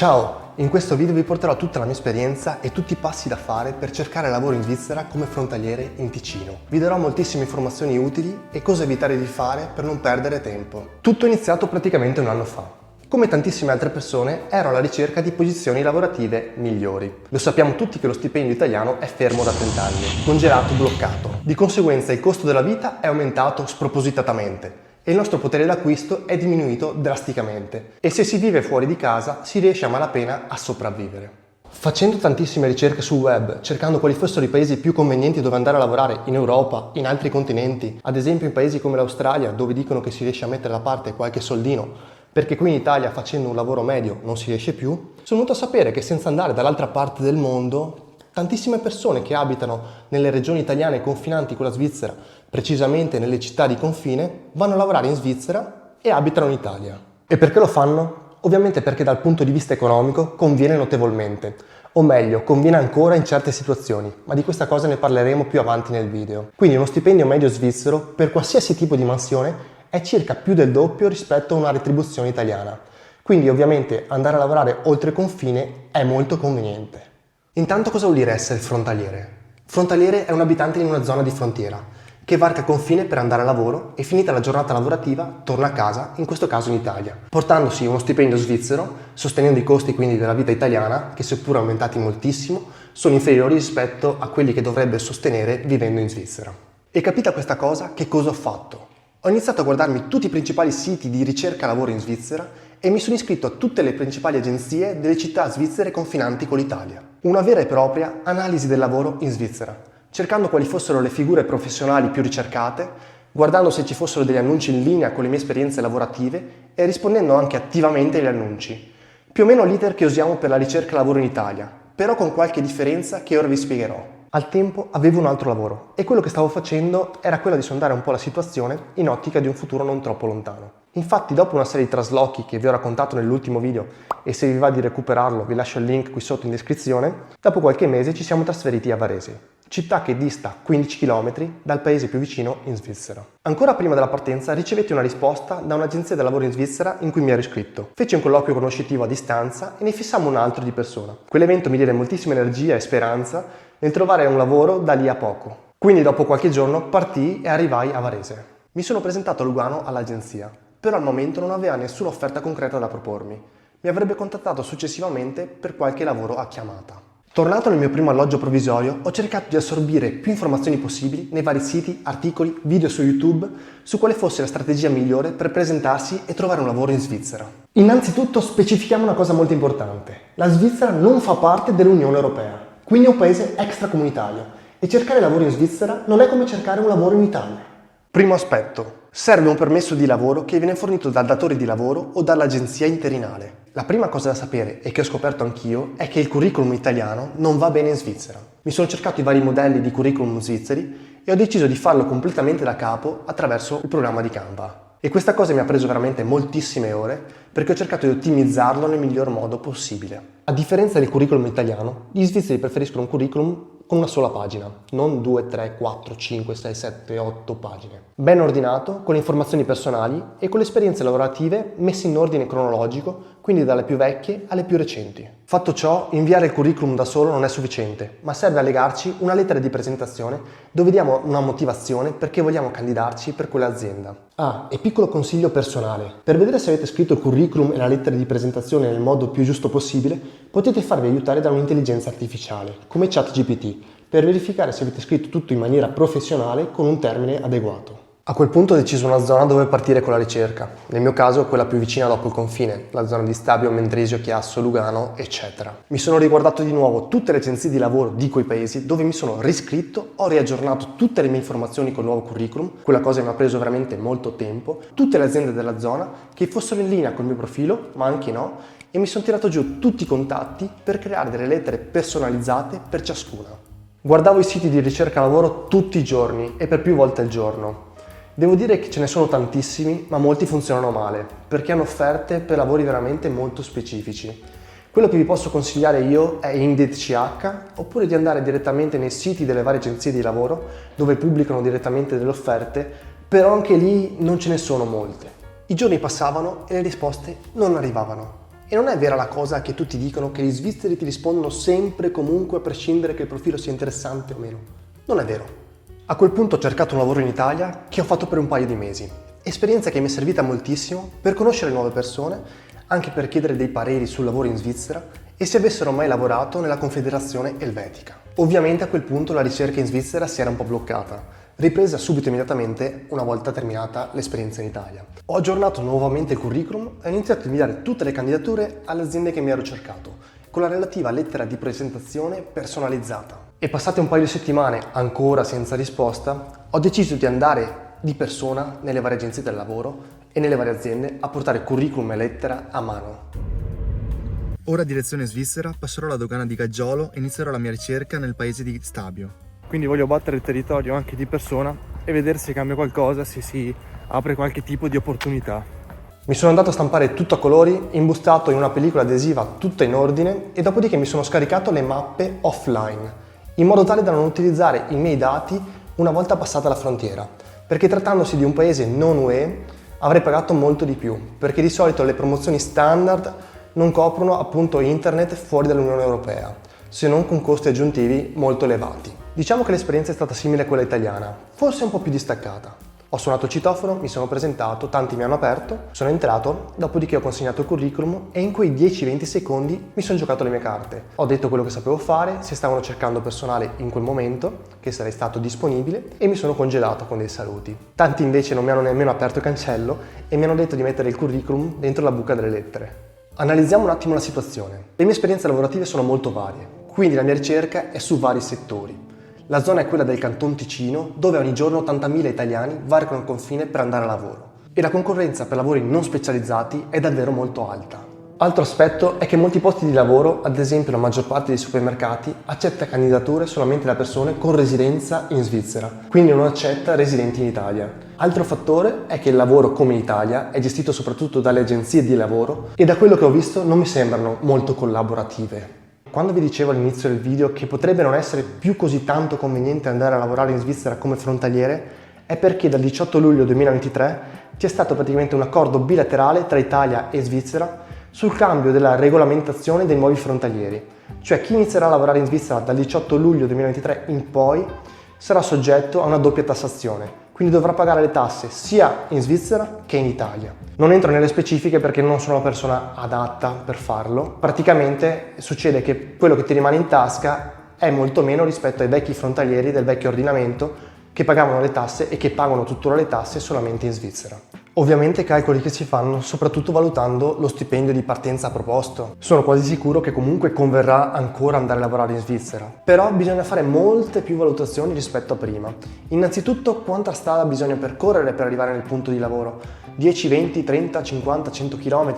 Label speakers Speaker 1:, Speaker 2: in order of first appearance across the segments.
Speaker 1: Ciao! In questo video vi porterò tutta la mia esperienza e tutti i passi da fare per cercare lavoro in Svizzera come frontaliere in Ticino. Vi darò moltissime informazioni utili e cosa evitare di fare per non perdere tempo. Tutto è iniziato praticamente un anno fa. Come tantissime altre persone ero alla ricerca di posizioni lavorative migliori. Lo sappiamo tutti che lo stipendio italiano è fermo da 30 anni, congelato, bloccato. Di conseguenza il costo della vita è aumentato spropositatamente e il nostro potere d'acquisto è diminuito drasticamente e se si vive fuori di casa si riesce a malapena a sopravvivere. Facendo tantissime ricerche sul web, cercando quali fossero i paesi più convenienti dove andare a lavorare in Europa, in altri continenti, ad esempio in paesi come l'Australia dove dicono che si riesce a mettere da parte qualche soldino, perché qui in Italia facendo un lavoro medio non si riesce più, sono venuto a sapere che senza andare dall'altra parte del mondo, tantissime persone che abitano nelle regioni italiane confinanti con la Svizzera, precisamente nelle città di confine, vanno a lavorare in Svizzera e abitano in Italia. E perché lo fanno? Ovviamente perché dal punto di vista economico conviene notevolmente, o meglio, conviene ancora in certe situazioni, ma di questa cosa ne parleremo più avanti nel video. Quindi uno stipendio medio svizzero per qualsiasi tipo di mansione è circa più del doppio rispetto a una retribuzione italiana. Quindi ovviamente andare a lavorare oltre confine è molto conveniente. Intanto cosa vuol dire essere frontaliere? Frontaliere è un abitante in una zona di frontiera che varca confine per andare a lavoro e finita la giornata lavorativa torna a casa, in questo caso in Italia, portandosi uno stipendio svizzero, sostenendo i costi quindi della vita italiana, che seppur aumentati moltissimo, sono inferiori rispetto a quelli che dovrebbe sostenere vivendo in Svizzera. E capita questa cosa, che cosa ho fatto? Ho iniziato a guardarmi tutti i principali siti di ricerca lavoro in Svizzera e mi sono iscritto a tutte le principali agenzie delle città svizzere confinanti con l'Italia. Una vera e propria analisi del lavoro in Svizzera, cercando quali fossero le figure professionali più ricercate, guardando se ci fossero degli annunci in linea con le mie esperienze lavorative e rispondendo anche attivamente agli annunci. Più o meno l'iter che usiamo per la ricerca lavoro in Italia, però con qualche differenza che ora vi spiegherò. Al tempo avevo un altro lavoro e quello che stavo facendo era quello di sondare un po' la situazione in ottica di un futuro non troppo lontano. Infatti dopo una serie di traslochi che vi ho raccontato nell'ultimo video e se vi va di recuperarlo vi lascio il link qui sotto in descrizione, dopo qualche mese ci siamo trasferiti a Varese, città che dista 15 km dal paese più vicino in Svizzera. Ancora prima della partenza ricevetti una risposta da un'agenzia del lavoro in Svizzera in cui mi ero iscritto. Feci un colloquio conoscitivo a distanza e ne fissammo un altro di persona. Quell'evento mi diede moltissima energia e speranza nel trovare un lavoro da lì a poco. Quindi dopo qualche giorno partii e arrivai a Varese. Mi sono presentato a Lugano all'agenzia, però al momento non aveva nessuna offerta concreta da propormi. Mi avrebbe contattato successivamente per qualche lavoro a chiamata. Tornato nel mio primo alloggio provvisorio, ho cercato di assorbire più informazioni possibili nei vari siti, articoli, video su YouTube su quale fosse la strategia migliore per presentarsi e trovare un lavoro in Svizzera. Innanzitutto specifichiamo una cosa molto importante. La Svizzera non fa parte dell'Unione Europea. Quindi è un paese extracomunitario e cercare lavoro in Svizzera non è come cercare un lavoro in Italia. Primo aspetto, serve un permesso di lavoro che viene fornito dal datore di lavoro o dall'agenzia interinale. La prima cosa da sapere, e che ho scoperto anch'io, è che il curriculum italiano non va bene in Svizzera. Mi sono cercato i vari modelli di curriculum svizzeri e ho deciso di farlo completamente da capo attraverso il programma di Canva. E questa cosa mi ha preso veramente moltissime ore perché ho cercato di ottimizzarlo nel miglior modo possibile. A differenza del curriculum italiano, gli svizzeri preferiscono un curriculum con una sola pagina, non 2, 3, 4, 5, 6, 7, 8 pagine. Ben ordinato, con informazioni personali e con le esperienze lavorative messe in ordine cronologico, quindi dalle più vecchie alle più recenti. Fatto ciò, inviare il curriculum da solo non è sufficiente, ma serve a legarci una lettera di presentazione dove diamo una motivazione perché vogliamo candidarci per quell'azienda. Ah, e piccolo consiglio personale. Per vedere se avete scritto il curriculum e la lettera di presentazione nel modo più giusto possibile, potete farvi aiutare da un'intelligenza artificiale, come ChatGPT, per verificare se avete scritto tutto in maniera professionale con un termine adeguato. A quel punto ho deciso una zona dove partire con la ricerca, nel mio caso quella più vicina dopo il confine, la zona di Stabio, Mendrisio, Chiasso, Lugano, eccetera. Mi sono riguardato di nuovo tutte le agenzie di lavoro di quei paesi dove mi sono riscritto, ho riaggiornato tutte le mie informazioni col nuovo curriculum, quella cosa mi ha preso veramente molto tempo, tutte le aziende della zona che fossero in linea col mio profilo, ma anche no, e mi sono tirato giù tutti i contatti per creare delle lettere personalizzate per ciascuna. Guardavo i siti di ricerca lavoro tutti i giorni e per più volte al giorno. Devo dire che ce ne sono tantissimi, ma molti funzionano male, perché hanno offerte per lavori veramente molto specifici. Quello che vi posso consigliare io è Indeed CH, oppure di andare direttamente nei siti delle varie agenzie di lavoro, dove pubblicano direttamente delle offerte, però anche lì non ce ne sono molte. I giorni passavano e le risposte non arrivavano. E non è vera la cosa che tutti dicono che gli svizzeri ti rispondono sempre e comunque a prescindere che il profilo sia interessante o meno. Non è vero. A quel punto ho cercato un lavoro in Italia che ho fatto per un paio di mesi. Esperienza che mi è servita moltissimo per conoscere nuove persone, anche per chiedere dei pareri sul lavoro in Svizzera e se avessero mai lavorato nella Confederazione Elvetica. Ovviamente a quel punto la ricerca in Svizzera si era un po' bloccata, ripresa subito immediatamente una volta terminata l'esperienza in Italia. Ho aggiornato nuovamente il curriculum e ho iniziato a inviare tutte le candidature alle aziende che mi ero cercato, con la relativa lettera di presentazione personalizzata. E passate un paio di settimane ancora senza risposta, ho deciso di andare di persona nelle varie agenzie del lavoro e nelle varie aziende a portare curriculum e lettera a mano.
Speaker 2: Ora direzione Svizzera, passerò alla dogana di Gaggiolo e inizierò la mia ricerca nel paese di Stabio.
Speaker 3: Quindi voglio battere il territorio anche di persona e vedere se cambia qualcosa, se si apre qualche tipo di opportunità.
Speaker 1: Mi sono andato a stampare tutto a colori, imbustato in una pellicola adesiva tutta in ordine e dopodiché mi sono scaricato le mappe offline, in modo tale da non utilizzare i miei dati una volta passata la frontiera, perché trattandosi di un paese non UE avrei pagato molto di più, perché di solito le promozioni standard non coprono appunto internet fuori dall'Unione Europea, se non con costi aggiuntivi molto elevati. Diciamo che l'esperienza è stata simile a quella italiana, forse un po' più distaccata. Ho suonato il citofono, mi sono presentato, tanti mi hanno aperto, sono entrato, dopodiché ho consegnato il curriculum e in quei 10-20 secondi mi sono giocato le mie carte. Ho detto quello che sapevo fare, se stavano cercando personale in quel momento, che sarei stato disponibile, e mi sono congelato con dei saluti. Tanti invece non mi hanno nemmeno aperto il cancello e mi hanno detto di mettere il curriculum dentro la buca delle lettere. Analizziamo un attimo la situazione. Le mie esperienze lavorative sono molto varie, quindi la mia ricerca è su vari settori. La zona è quella del Canton Ticino, dove ogni giorno 80.000 italiani varcano il confine per andare a lavoro. E la concorrenza per lavori non specializzati è davvero molto alta. Altro aspetto è che molti posti di lavoro, ad esempio la maggior parte dei supermercati, accetta candidature solamente da persone con residenza in Svizzera, quindi non accetta residenti in Italia. Altro fattore è che il lavoro, come in Italia, è gestito soprattutto dalle agenzie di lavoro e da quello che ho visto non mi sembrano molto collaborative. Quando vi dicevo all'inizio del video che potrebbe non essere più così tanto conveniente andare a lavorare in Svizzera come frontaliere, è perché dal 18 luglio 2023 c'è stato praticamente un accordo bilaterale tra Italia e Svizzera sul cambio della regolamentazione dei nuovi frontalieri. Cioè chi inizierà a lavorare in Svizzera dal 18 luglio 2023 in poi sarà soggetto a una doppia tassazione, quindi dovrà pagare le tasse sia in Svizzera che in Italia. Non entro nelle specifiche perché non sono la persona adatta per farlo. Praticamente succede che quello che ti rimane in tasca è molto meno rispetto ai vecchi frontalieri del vecchio ordinamento che pagavano le tasse e che pagano tuttora le tasse solamente in Svizzera. Ovviamente calcoli che si fanno soprattutto valutando lo stipendio di partenza proposto. Sono quasi sicuro che comunque converrà ancora andare a lavorare in Svizzera, però bisogna fare molte più valutazioni rispetto a prima. Innanzitutto quanta strada bisogna percorrere per arrivare nel punto di lavoro. 10, 20, 30, 50, 100 km?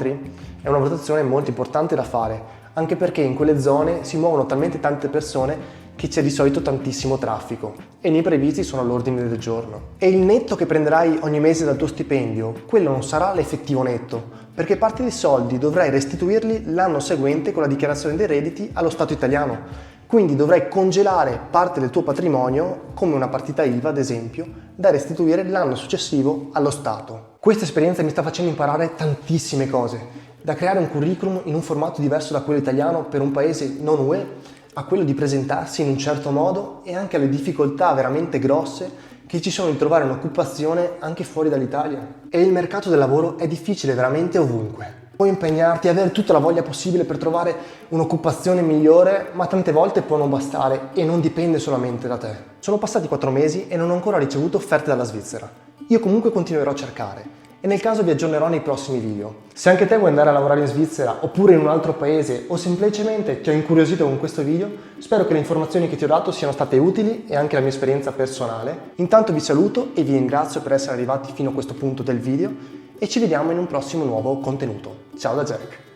Speaker 1: È una valutazione molto importante da fare, anche perché in quelle zone si muovono talmente tante persone che c'è di solito tantissimo traffico e nei previsti sono all'ordine del giorno. E il netto che prenderai ogni mese dal tuo stipendio, quello non sarà l'effettivo netto, perché parte dei soldi dovrai restituirli l'anno seguente con la dichiarazione dei redditi allo Stato italiano. Quindi dovrai congelare parte del tuo patrimonio, come una partita IVA ad esempio, da restituire l'anno successivo allo Stato. Questa esperienza mi sta facendo imparare tantissime cose, da creare un curriculum in un formato diverso da quello italiano per un paese non UE, a quello di presentarsi in un certo modo e anche alle difficoltà veramente grosse che ci sono di trovare un'occupazione anche fuori dall'Italia. E il mercato del lavoro è difficile veramente ovunque. Puoi impegnarti e avere tutta la voglia possibile per trovare un'occupazione migliore, ma tante volte può non bastare e non dipende solamente da te. Sono passati 4 mesi e non ho ancora ricevuto offerte dalla Svizzera. Io comunque continuerò a cercare. E nel caso vi aggiornerò nei prossimi video. Se anche te vuoi andare a lavorare in Svizzera oppure in un altro paese o semplicemente ti ho incuriosito con questo video, spero che le informazioni che ti ho dato siano state utili e anche la mia esperienza personale. Intanto vi saluto e vi ringrazio per essere arrivati fino a questo punto del video e ci vediamo in un prossimo nuovo contenuto. Ciao da Jack!